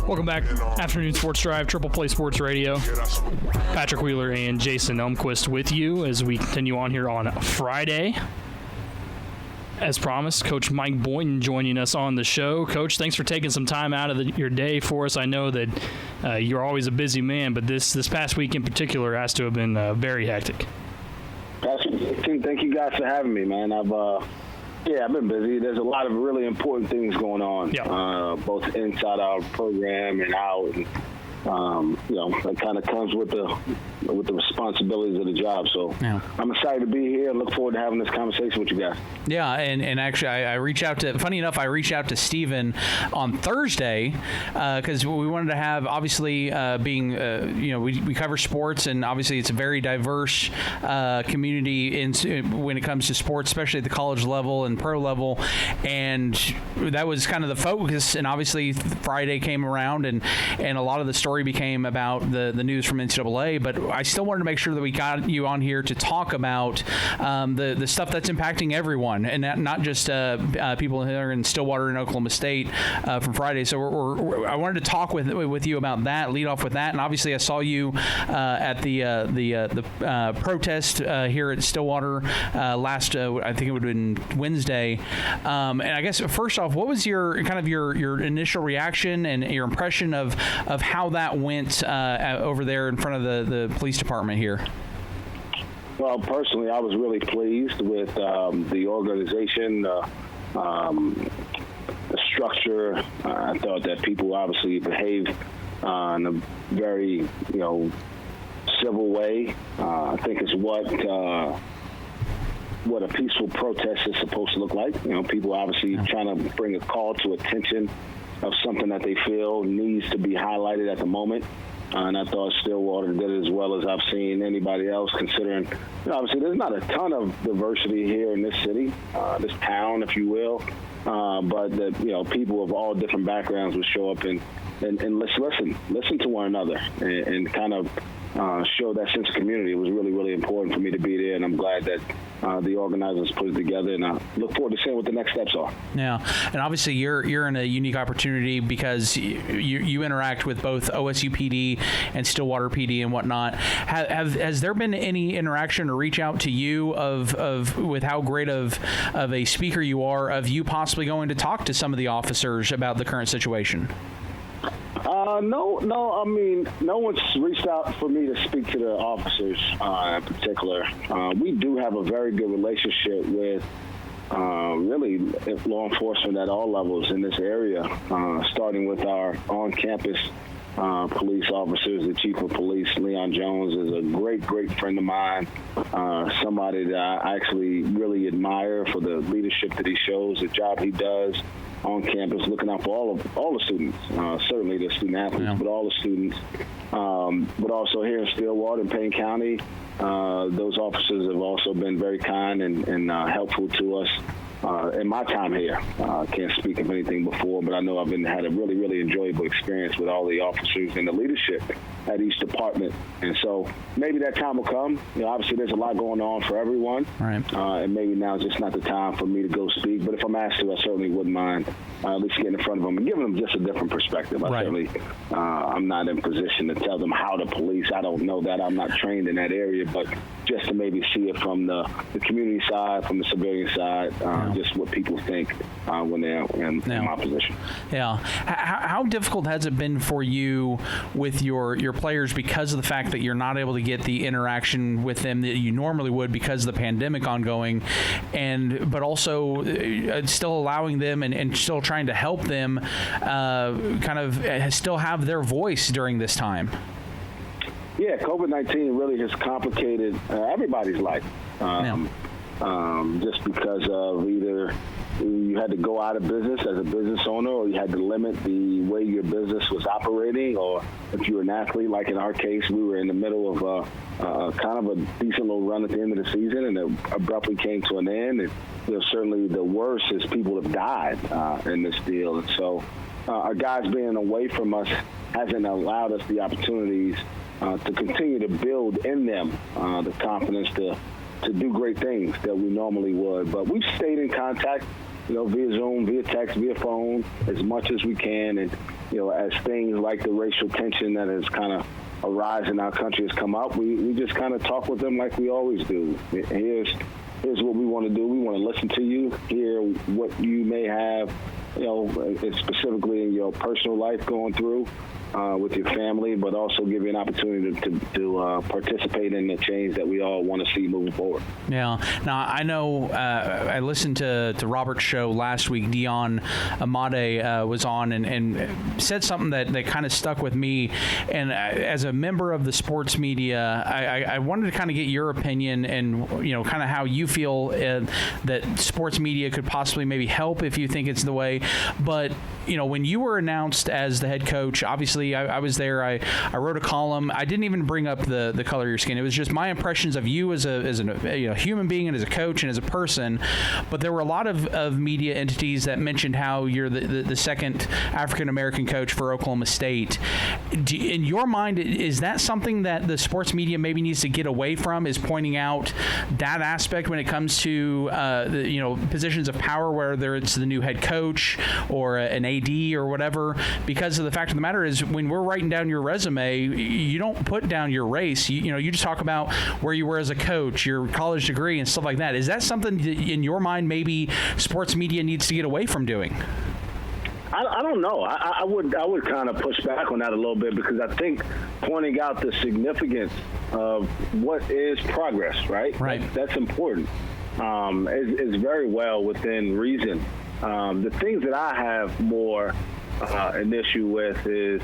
Welcome back. Afternoon Sports Drive, Triple Play Sports Radio. Patrick Wheeler and Jason Elmquist with you as we continue on here on Friday. As promised, Coach Mike Boynton joining us on the show. Coach, thanks for taking some time out of your day for us. I know that you're always a busy man, but this past week in particular has to have been very hectic. Thank you guys for having me, man. I've been busy. There's a lot of really important things going on, both inside our program and out. And, that kind of comes with the responsibilities of the job. So I'm excited to be here and look forward to having this conversation with you guys. Yeah, and actually I reached out to Steven on Thursday because we wanted to have, obviously, we cover sports, and obviously it's a very diverse community when it comes to sports, especially at the college level and pro level, and that was kind of the focus. And obviously Friday came around, and a lot of the story became about the news from NCAA, but I still wanted to make sure that we got you on here to talk about the stuff that's impacting everyone, and not just people here in Stillwater and Oklahoma State from Friday. So I wanted to talk with you about that, lead off with that, and obviously I saw you at the protest here at Stillwater last, I think it would have been Wednesday. And I guess first off, what was your initial reaction and your impression of how that went over there in front of the police department here? Well, personally, I was really pleased with the organization, the structure. I thought that people obviously behaved in a very, civil way. I think it's what a peaceful protest is supposed to look like. People obviously trying to bring a call to attention of something that they feel needs to be highlighted at the moment. And I thought Stillwater did it as well as I've seen anybody else, considering, obviously, there's not a ton of diversity here in this city, this town, if you will. But that, people of all different backgrounds would show up and listen to one another and kind of show that sense of community. It was really, really important for me to be there, and I'm glad that the organizers put it together, and I look forward to seeing what the next steps are. Yeah, and obviously you're in a unique opportunity because you interact with both OSU PD and Stillwater PD and whatnot. Has there been any interaction or reach out to you of with how great of a speaker you are, of you possibly going to talk to some of the officers about the current situation? No. I mean, no one's reached out for me to speak to the officers in particular. We do have a very good relationship with really law enforcement at all levels in this area, starting with our on-campus police officers. The chief of police, Leon Jones, is a great friend of mine, somebody that I actually really admire for the leadership that he shows, the job he does on campus, looking out for all the students, certainly the student athletes, but all the students. But also here in Stillwater and Kayne County, those officers have also been very kind and helpful to us in my time here. I can't speak of anything before, but I know I've had a really, really enjoyable experience with all the officers and the leadership at each department. And so maybe that time will come. Obviously there's a lot going on for everyone. Right. And maybe now is just not the time for me to go speak. But if I'm asked to, I certainly wouldn't mind at least getting in front of them and giving them just a different perspective. I'm not in position to tell them how to police. I don't know that. I'm not trained in that area, but just to maybe see it from the community side, from the civilian side, just what people think when they're in my position. Yeah. How difficult has it been for you with your players because of the fact that you're not able to get the interaction with them that you normally would because of the pandemic ongoing, but also still allowing them and still trying to help them still have their voice during this time? Yeah, COVID-19 really has complicated everybody's life. Just because of either you had to go out of business as a business owner, or you had to limit the way your business was operating, or if you were an athlete, like in our case, we were in the middle of kind of a decent little run at the end of the season, and it abruptly came to an end. And certainly the worst is people have died in this deal. And so our guys being away from us hasn't allowed us the opportunities to continue to build in them the confidence to do great things that we normally would. But we've stayed in contact via Zoom, via text, via phone, as much as we can. And, as things like the racial tension that has kind of arisen in our country has come up, we just kind of talk with them like we always do. Here's what we want to do. We want to listen to you, hear what you may have, specifically in your personal life going through with your family, but also give you an opportunity to participate in the change that we all want to see moving forward. Yeah. Now, I know I listened to Robert's show last week. Dion Amade was on and said something that kind of stuck with me. And as a member of the sports media, I wanted to kind of get your opinion and, kind of how you feel that sports media could possibly maybe help if you think it's the way. But, when you were announced as the head coach, obviously I was there. I wrote a column. I didn't even bring up the color of your skin. It was just my impressions of you as a human being and as a coach and as a person. But there were a lot of media entities that mentioned how you're the second African-American coach for Oklahoma State. In your mind, is that something that the sports media maybe needs to get away from, is pointing out that aspect when it comes to positions of power, whether it's the new head coach or an AD or whatever? Because of the fact of the matter is, when we're writing down your resume, you don't put down your race. You just talk about where you were as a coach, your college degree, and stuff like that. Is that something that, in your mind, maybe sports media needs to get away from doing? I don't know. I would kind of push back on that a little bit, because I think pointing out the significance of what is progress, right? Right. That's important. Is very well within reason. The things that I have more an issue with is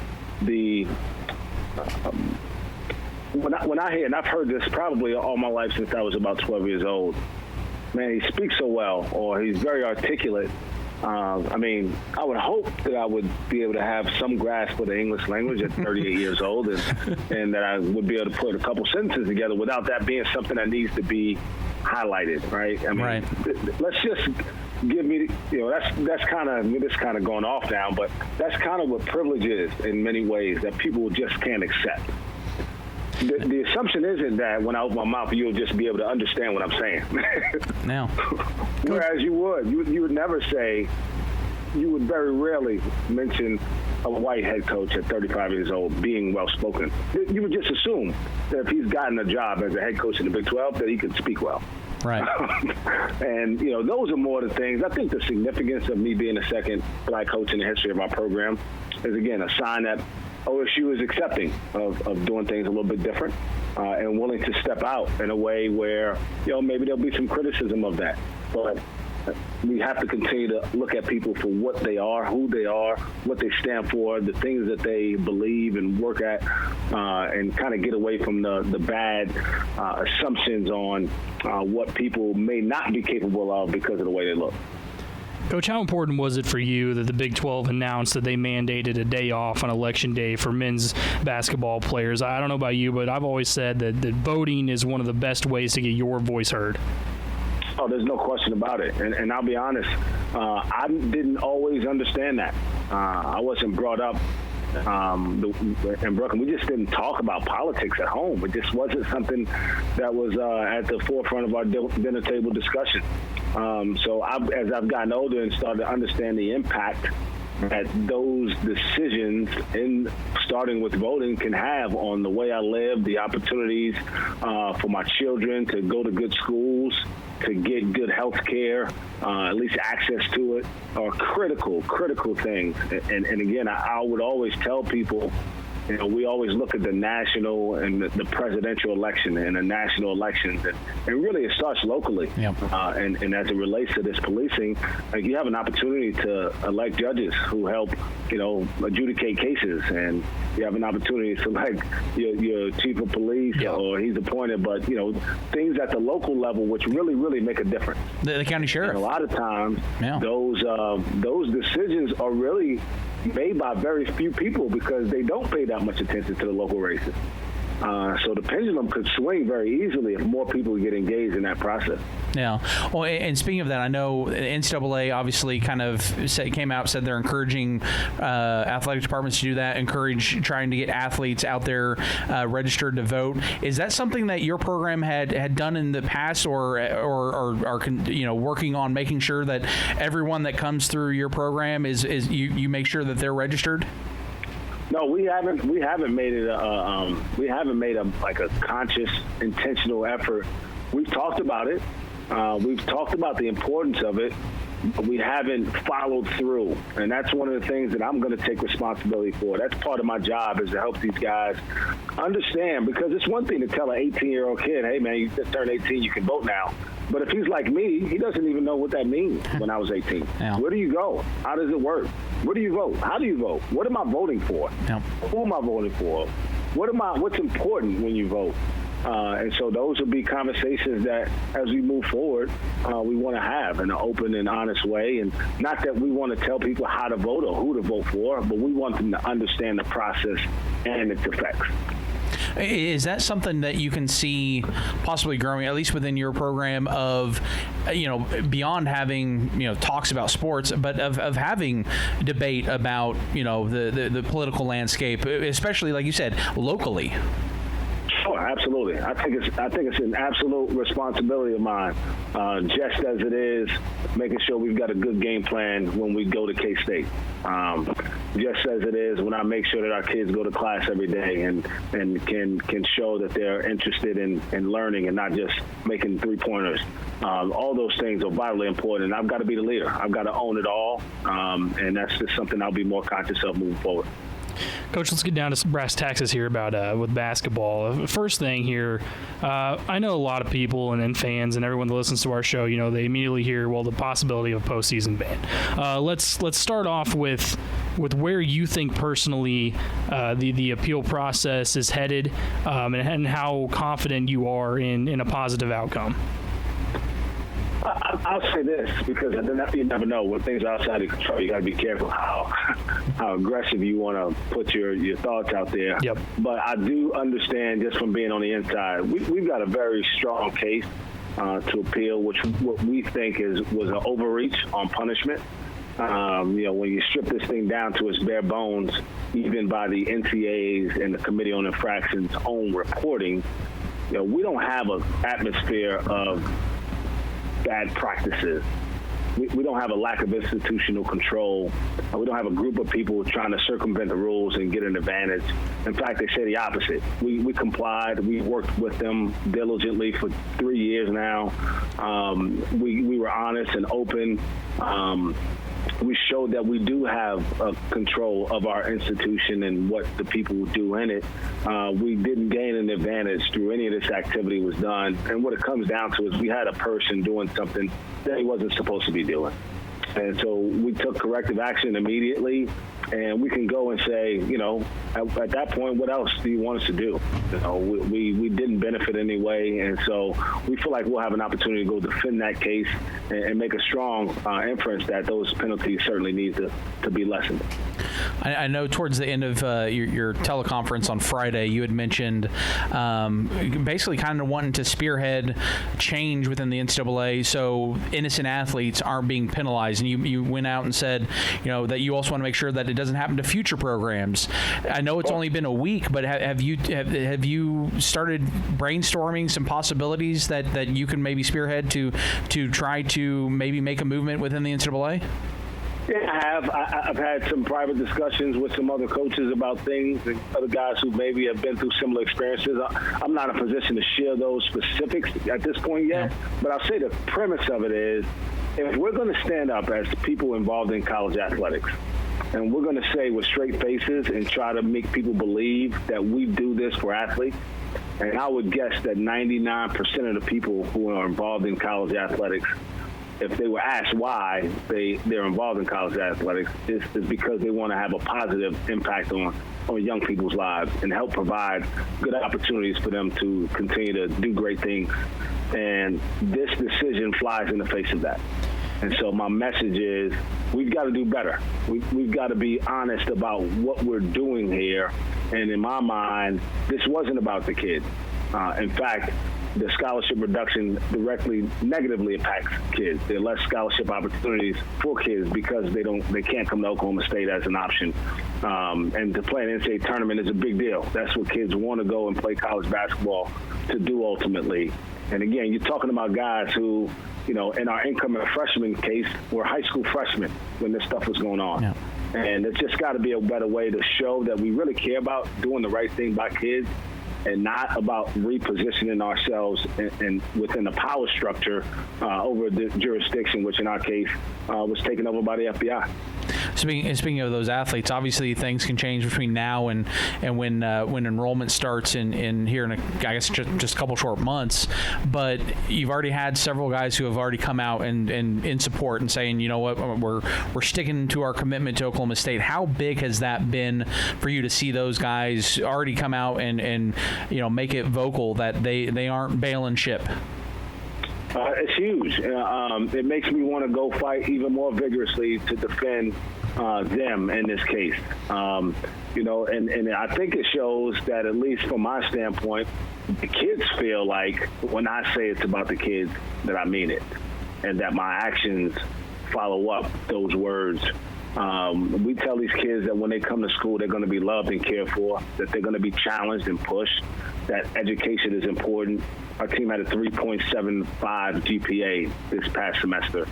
when I hear, and I've heard this probably all my life since I was about 12 years old, man, he speaks so well, or he's very articulate. I would hope that I would be able to have some grasp of the English language at 38 years old, and that I would be able to put a couple sentences together without that being something that needs to be highlighted, right? Right. Let's just give me, that's kind of going off now, but that's kind of what privilege is in many ways, that people just can't accept. The assumption isn't that when I open my mouth, you'll just be able to understand what I'm saying. Now, whereas you would never say, you would very rarely mention a white head coach at 35 years old being well-spoken. You would just assume that if he's gotten a job as a head coach in the Big 12, that he could speak well. Right. And, those are more the things. I think the significance of me being the second black coach in the history of our program is, again, a sign that OSU is accepting of doing things a little bit different and willing to step out in a way where, maybe there'll be some criticism of that. But we have to continue to look at people for what they are, who they are, what they stand for, the things that they believe and work at, and kind of get away from the bad assumptions on what people may not be capable of because of the way they look. Coach, how important was it for you that the Big 12 announced that they mandated a day off on Election Day for men's basketball players? I don't know about you, but I've always said that voting is one of the best ways to get your voice heard. Oh, there's no question about it. And I'll be honest, I didn't always understand that. I wasn't brought up in Brooklyn. We just didn't talk about politics at home. It just wasn't something that was at the forefront of our dinner table discussion. So as I've gotten older and started to understand the impact that those decisions, in starting with voting, can have on the way I live, the opportunities for my children to go to good schools, to get good health care, at least access to it, are critical things. And again, I would always tell people, we always look at the national and the presidential election and the national elections, and really it starts locally. Yep. And as it relates to this policing, like, you have an opportunity to elect judges who help, adjudicate cases, and you have an opportunity to select your chief of police, or he's appointed, but things at the local level which really make a difference. The county sheriff. And a lot of times, those decisions are really made by very few people because they don't pay that much attention to the local races. So the pendulum could swing very easily if more people get engaged in that process. Yeah. Well, and speaking of that, I know NCAA obviously kind of came out, said they're encouraging athletic departments to do that, trying to get athletes out there registered to vote. Is that something that your program had done in the past, or working on making sure that everyone that comes through your program is you make sure that they're registered? No, we haven't made it a conscious, intentional effort. We've talked about it. We've talked about the importance of it, but we haven't followed through. And that's one of the things that I'm going to take responsibility for. That's part of my job, is to help these guys understand, because it's one thing to tell an 18-year-old kid, hey, man, you just turned 18, you can vote now. But if he's like me, he doesn't even know what that means when I was 18. Yeah. Where do you go? How does it work? Where do you vote? How do you vote? What am I voting for? Yeah. Who am I voting for? What's important when you vote? And so those will be conversations that, as we move forward, we want to have in an open and honest way. And not that we want to tell people how to vote or who to vote for, but we want them to understand the process and its effects. Is that something that you can see possibly growing, at least within your program, of, beyond having, talks about sports, but of having debate about, the political landscape, especially, like you said, locally? Sure, absolutely. I think it's an absolute responsibility of mine, just as it is making sure we've got a good game plan when we go to K-State. Just as it is when I make sure that our kids go to class every day and can show that they're interested in learning and not just making three-pointers. All those things are vitally important, and I've got to be the leader. I've got to own it all, and that's just something I'll be more conscious of moving forward. Coach, let's get down to brass tacks here about with basketball. First thing here, I know a lot of people and fans and everyone that listens to our show, they immediately hear, well, the possibility of a postseason ban. Let's start off with where you think personally the appeal process is headed, and how confident you are in a positive outcome. I'll say this, because you never know. When things are outside of control, you got to be careful how aggressive you want to put your thoughts out there. Yep. But I do understand, just from being on the inside, we've got a very strong case to appeal, which what we think was an overreach on punishment. When you strip this thing down to its bare bones, even by the NCAA's and the Committee on Infractions' own reporting, we don't have an atmosphere of bad practices. We don't have a lack of institutional control. We don't have a group of people trying to circumvent the rules and get an advantage. In fact, they say the opposite. We complied. We worked with them diligently for 3 years now. We were honest and open. We showed that we do have control of our institution and what the people do in it. We didn't gain an advantage through any of this activity was done. And what it comes down to is we had a person doing something that he wasn't supposed to be doing. And so we took corrective action immediately, and we can go and say, at that point, what else do you want us to do? We didn't benefit anyway, and so we feel like we'll have an opportunity to go defend that case and make a strong inference that those penalties certainly need to be lessened. I know towards the end of your teleconference on Friday, you had mentioned basically kind of wanting to spearhead change within the NCAA so innocent athletes aren't being penalized. And you went out and said, that you also want to make sure that it doesn't happen to future programs. I know it's only been a week, but have you started brainstorming some possibilities that you can maybe spearhead to try to maybe make a movement within the NCAA? Yeah, I have. I've had some private discussions with some other coaches about things and other guys who maybe have been through similar experiences. I'm not in a position to share those specifics at this point yet, but I'll say the premise of it is, if we're going to stand up as people involved in college athletics, and we're going to say with straight faces and try to make people believe that we do this for athletes, and I would guess that 99% of the people who are involved in college athletics, if they were asked why they're involved in college athletics, is because they want to have a positive impact on young people's lives and help provide good opportunities for them to continue to do great things. And this decision flies in the face of that. And so my message is, we've got to do better. We've got to be honest about what we're doing here. And in my mind, this wasn't about the kids. In fact, the scholarship reduction directly negatively impacts kids. There are less scholarship opportunities for kids because they can't come to Oklahoma State as an option. And to play an NCAA tournament is a big deal. That's what kids want to go and play college basketball to do ultimately. And again, you're talking about guys who, in our incoming freshman case, were high school freshmen when this stuff was going on. Yeah. And it's just got to be a better way to show that we really care about doing the right thing by kids and not about repositioning ourselves in within the power structure over the jurisdiction, which in our case was taken over by the FBI. Speaking of those athletes, obviously things can change between now and when enrollment starts in here in I guess just a couple short months. But you've already had several guys who have already come out and in support and saying, you know what, we're sticking to our commitment to Oklahoma State. How big has that been for you to see those guys already come out and make it vocal that they aren't bailing ship? It's huge. It makes me want to go fight even more vigorously to defend them in this case. And I think it shows that, at least from my standpoint, the kids feel like when I say it's about the kids, that I mean it, and that my actions follow up those words. We tell these kids that when they come to school, they're going to be loved and cared for, that they're going to be challenged and pushed, that education is important. Our team had a 3.75 GPA this past semester,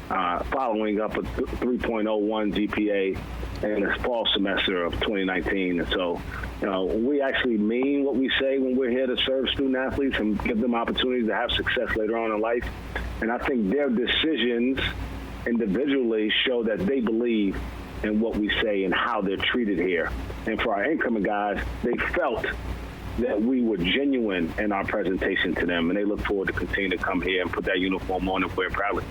following up a 3.01 GPA in the fall semester of 2019. And so, we actually mean what we say when we're here to serve student athletes and give them opportunities to have success later on in life. And I think their decisions individually show that they believe in what we say and how they're treated here. And for our incoming guys, they felt that we were genuine in our presentation to them, and they look forward to continue to come here and put that uniform on and wear it proudly.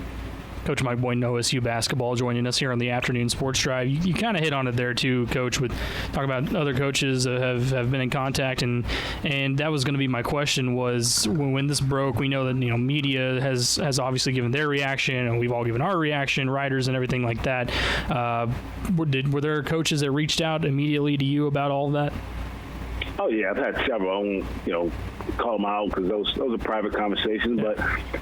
Coach Mike Boynton, OSU basketball, joining us here on the afternoon sports drive. You kind of hit on it there too, Coach, with talking about other coaches that have been in contact, and that was going to be my question. Was when this broke, we know that media has obviously given their reaction, and we've all given our reaction, writers and everything like that. Were there coaches that reached out immediately to you about all of that? Oh yeah, I've had several. I won't, call them out because those are private conversations. But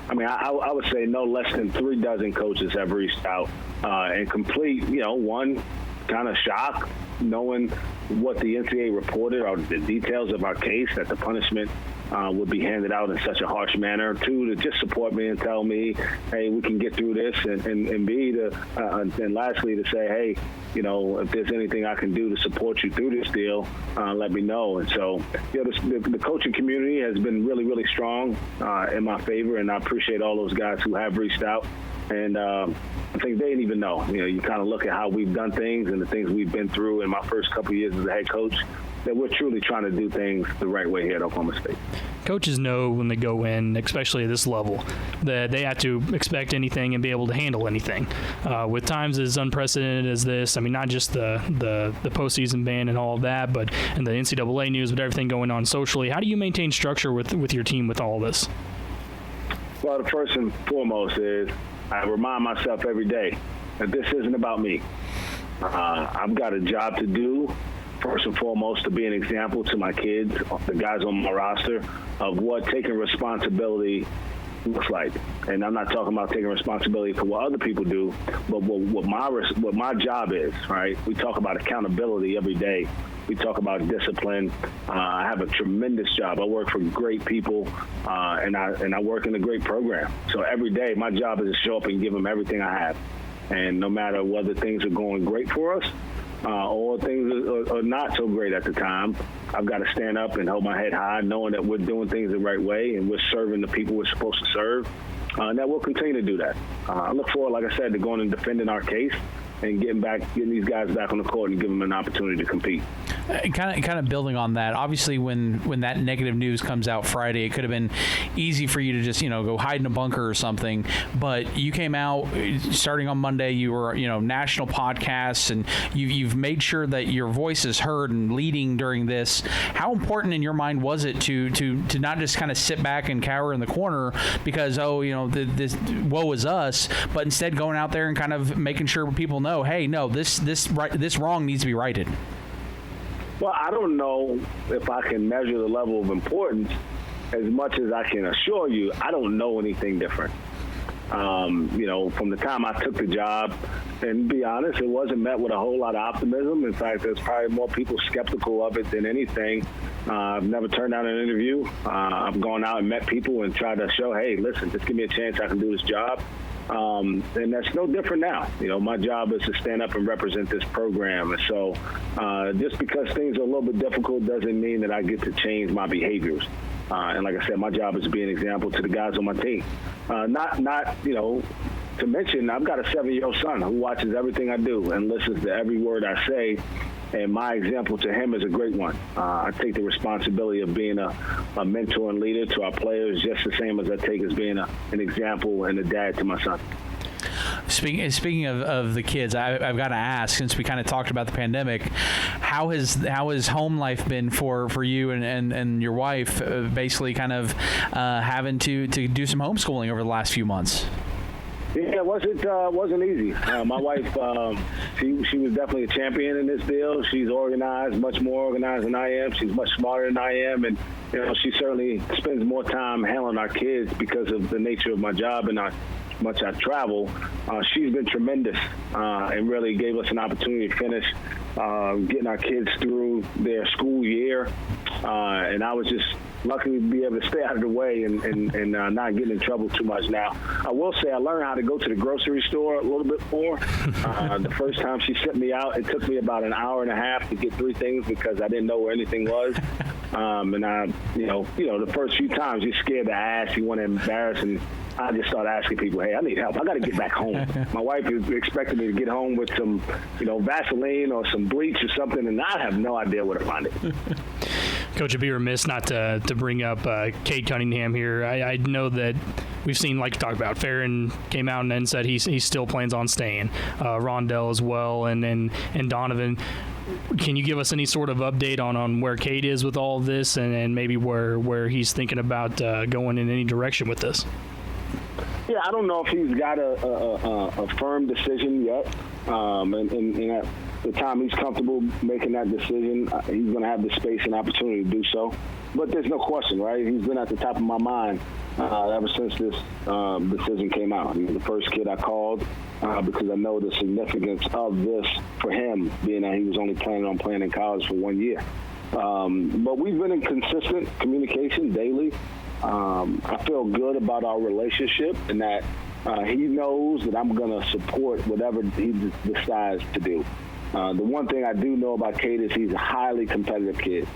I mean, I would say no less than 36 coaches have reached out and complete, one kind of shock, knowing what the NCAA reported or the details of our case, that the punishment would be handed out in such a harsh manner. Two, to just support me and tell me, hey, we can get through this, and B, and lastly, to say, hey, if there's anything I can do to support you through this deal, let me know. And so, the coaching community has been really, really strong in my favor, and I appreciate all those guys who have reached out. And I think they didn't even know. You kind of look at how we've done things and the things we've been through in my first couple of years as a head coach, that we're truly trying to do things the right way here at Oklahoma State. Coaches know when they go in, especially at this level, that they have to expect anything and be able to handle anything. With times as unprecedented as this, I mean, not just the postseason ban and all of that, but and the NCAA news, but everything going on socially. How do you maintain structure with your team with all this? Well, the first and foremost is I remind myself every day that this isn't about me. I've got a job to do, first and foremost, to be an example to my kids, the guys on my roster, of what taking responsibility looks like. And I'm not talking about taking responsibility for what other people do, but what my job is, right? We talk about accountability every day. We talk about discipline. I have a tremendous job. I work for great people, and I work in a great program. So every day, my job is to show up and give them everything I have. And no matter whether things are going great for us or things are not so great at the time, I've got to stand up and hold my head high, knowing that we're doing things the right way and we're serving the people we're supposed to serve, and that we'll continue to do that. I look forward, like I said, to going and defending our case and getting these guys back on the court and giving them an opportunity to compete. kind of building on that, obviously when that negative news comes out Friday, it could have been easy for you to just, go hide in a bunker or something. But you came out starting on Monday, you were, national podcasts, and you've made sure that your voice is heard and leading during this. How important in your mind was it to not just kind of sit back and cower in the corner because, this woe is us, but instead going out there and kind of making sure people know, hey, no, this wrong needs to be righted? Well, I don't know if I can measure the level of importance as much as I can assure you I don't know anything different. From the time I took the job, and to be honest, it wasn't met with a whole lot of optimism. In fact, there's probably more people skeptical of it than anything. I've never turned down an interview. I've gone out and met people and tried to show, hey, listen, just give me a chance, I can do this job. And that's no different now. My job is to stand up and represent this program. And so just because things are a little bit difficult doesn't mean that I get to change my behaviors. And like I said, my job is to be an example to the guys on my team. To mention, I've got a 7-year-old son who watches everything I do and listens to every word I say. And my example to him is a great one. I take the responsibility of being a mentor and leader to our players just the same as I take as being an example and a dad to my son. Speaking of the kids, I've got to ask, since we kind of talked about the pandemic, how has home life been for you and your wife, basically kind of having to do some homeschooling over the last few months? Yeah, it wasn't easy. My wife, she was definitely a champion in this deal. She's organized, much more organized than I am. She's much smarter than I am, and she certainly spends more time handling our kids because of the nature of my job and how much I travel. She's been tremendous and really gave us an opportunity to finish getting our kids through their school year, and I was just lucky to be able to stay out of the way and not get in trouble too much. Now, I will say I learned how to go to the grocery store a little bit more. The first time she sent me out, it took me about an hour and a half to get 3 things because I didn't know where anything was. And I, the first few times you're scared to ask, you want to embarrass, and I just started asking people, hey, I need help. I got to get back home. My wife is expecting me to get home with some, Vaseline or some bleach or something, and I have no idea where to find it. Coach, I'd be remiss not to bring up Kayne Cunningham here. I know that we've seen, like you talked about, Farron came out and then said he still plans on staying. Rondell as well, and Donovan. Can you give us any sort of update on where Kate is with all of this and maybe where he's thinking about going in any direction with this? Yeah, I don't know if he's got a firm decision yet. And at the time he's comfortable making that decision, he's going to have the space and opportunity to do so. But there's no question, right? He's been at the top of my mind ever since this decision came out. He was the first kid I called because I know the significance of this for him, being that he was only planning on playing in college for 1 year. But we've been in consistent communication daily. I feel good about our relationship and that he knows that I'm going to support whatever he decides to do. The one thing I do know about Kate is he's a highly competitive kid.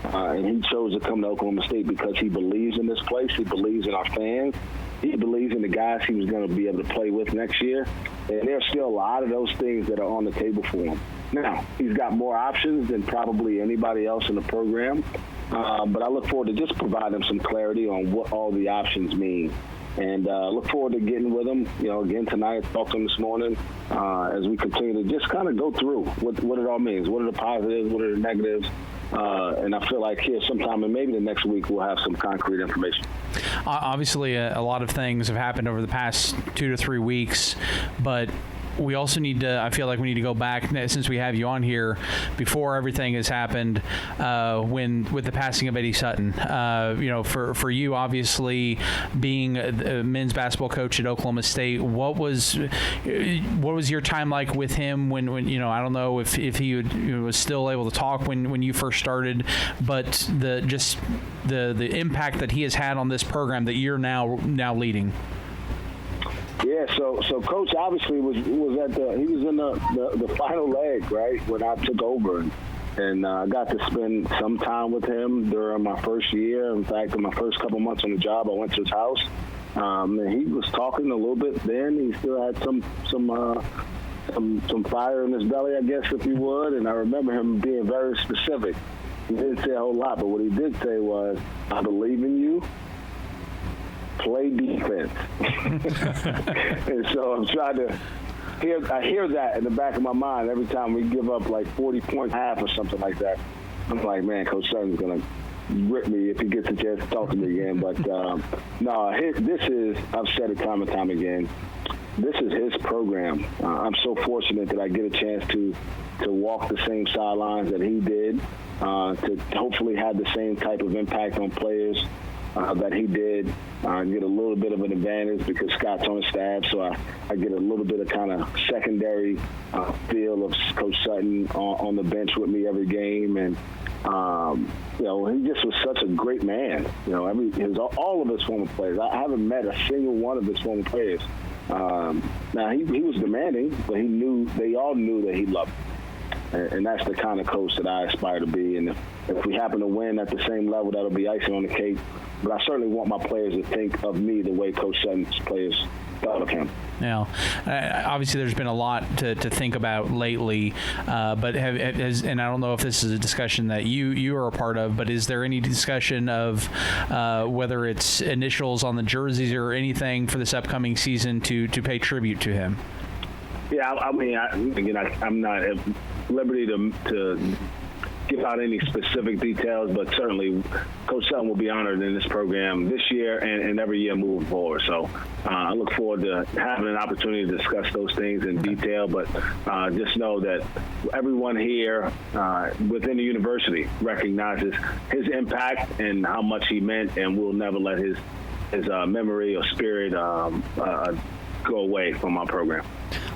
And he chose to come to Oklahoma State because he believes in this place. He believes in our fans. He believes in the guys he was going to be able to play with next year. And there's still a lot of those things that are on the table for him. Now, he's got more options than probably anybody else in the program. But I look forward to just providing him some clarity on what all the options mean. And look forward to getting with him, again tonight, talk to him this morning as we continue to just kind of go through what it all means. What are the positives? What are the negatives? And I feel like here sometime and maybe the next week we'll have some concrete information. Obviously, a lot of things have happened over the past 2 to 3 weeks, but we also need to, I feel like we need to go back, since we have you on here, before everything has happened, with the passing of Eddie Sutton. For you, obviously, being a men's basketball coach at Oklahoma State, what was your time like with him when I don't know if he was still able to talk when you first started, but the impact that he has had on this program that you're now leading. Yeah, so Coach obviously was in the final leg, right, when I took over, and I got to spend some time with him during my first year. In fact, in my first couple months on the job, I went to his house, and he was talking a little bit then. He still had some some fire in his belly, I guess, if you would. And I remember him being very specific. He didn't say a whole lot, but what he did say was, "I believe in you. Play defense." And so I'm trying to I hear that in the back of my mind every time we give up like 40 points half or something like that. I'm like, man, Coach Sutton's going to rip me if he gets a chance to talk to me again. But no, this is, I've said it time and time again, this is his program. I'm so fortunate that I get a chance to walk the same sidelines that he did, to hopefully have the same type of impact on players that he did, get a little bit of an advantage because Scott's on the staff, so I get a little bit of kind of secondary feel of Coach Sutton on the bench with me every game. And, you know, he just was such a great man. You know, all of his former players. I haven't met a single one of his former players. Now, he was demanding, but they all knew that he loved him. And that's the kind of coach that I aspire to be. And if we happen to win at the same level, that'll be icing on the cake. But I certainly want my players to think of me the way Coach Sutton's players thought of him. Now, obviously, there's been a lot to think about lately, but and I don't know if this is a discussion that you are a part of, but is there any discussion of whether it's initials on the jerseys or anything for this upcoming season to pay tribute to him? Yeah, I mean, I'm not at liberty to give out any specific details, but certainly Coach Sutton will be honored in this program this year and every year moving forward. So I look forward to having an opportunity to discuss those things in detail, but just know that everyone here within the university recognizes his impact and how much he meant, and we'll never let his memory or spirit go away from our program.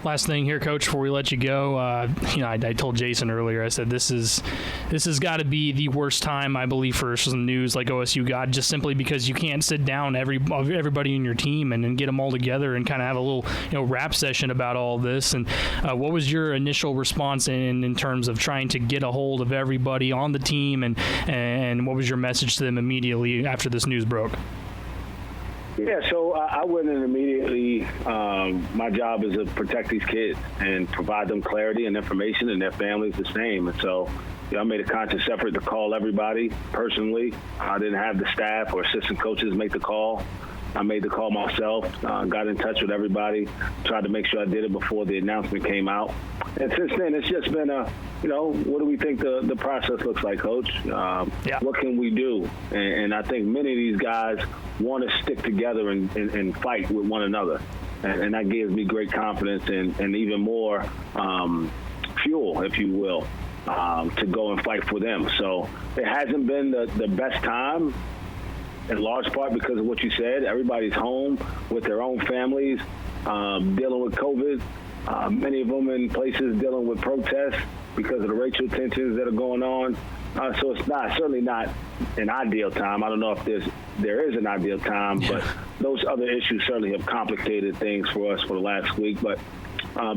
Last thing here, Coach, before we let you go, I told Jason earlier, I said this has got to be the worst time, I believe, for some news like OSU got, just simply because you can't sit down everybody in your team and get them all together and kind of have a little rap session about all this. And what was your initial response in terms of trying to get a hold of everybody on the team, and what was your message to them immediately after this news broke? Yeah, so I went in immediately. My job is to protect these kids and provide them clarity and information, and their families the same. And so I made a conscious effort to call everybody personally. I didn't have the staff or assistant coaches make the call. I made the call myself, got in touch with everybody, tried to make sure I did it before the announcement came out. And since then, it's just been what do we think the process looks like, Coach? What can we do? And I think many of these guys want to stick together and fight with one another. And that gives me great confidence and even more fuel, if you will, to go and fight for them. So it hasn't been the best time, in large part because of what you said. Everybody's home with their own families, dealing with COVID. Many of them in places dealing with protests because of the racial tensions that are going on. So it's certainly not an ideal time. I don't know if there is an ideal time, but those other issues certainly have complicated things for us for the last week. But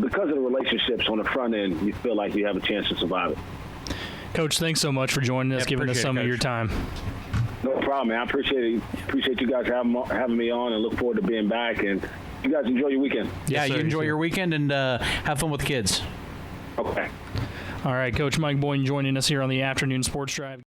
because of the relationships on the front end, you feel like you have a chance to survive it. Coach, thanks so much for joining us, giving us some of your time. No problem, man. I appreciate it. Appreciate you guys having me on, and look forward to being back. And you guys enjoy your weekend. Yeah, you enjoy your weekend and have fun with the kids. Okay. All right, Coach Mike Boynton joining us here on the Afternoon Sports Drive.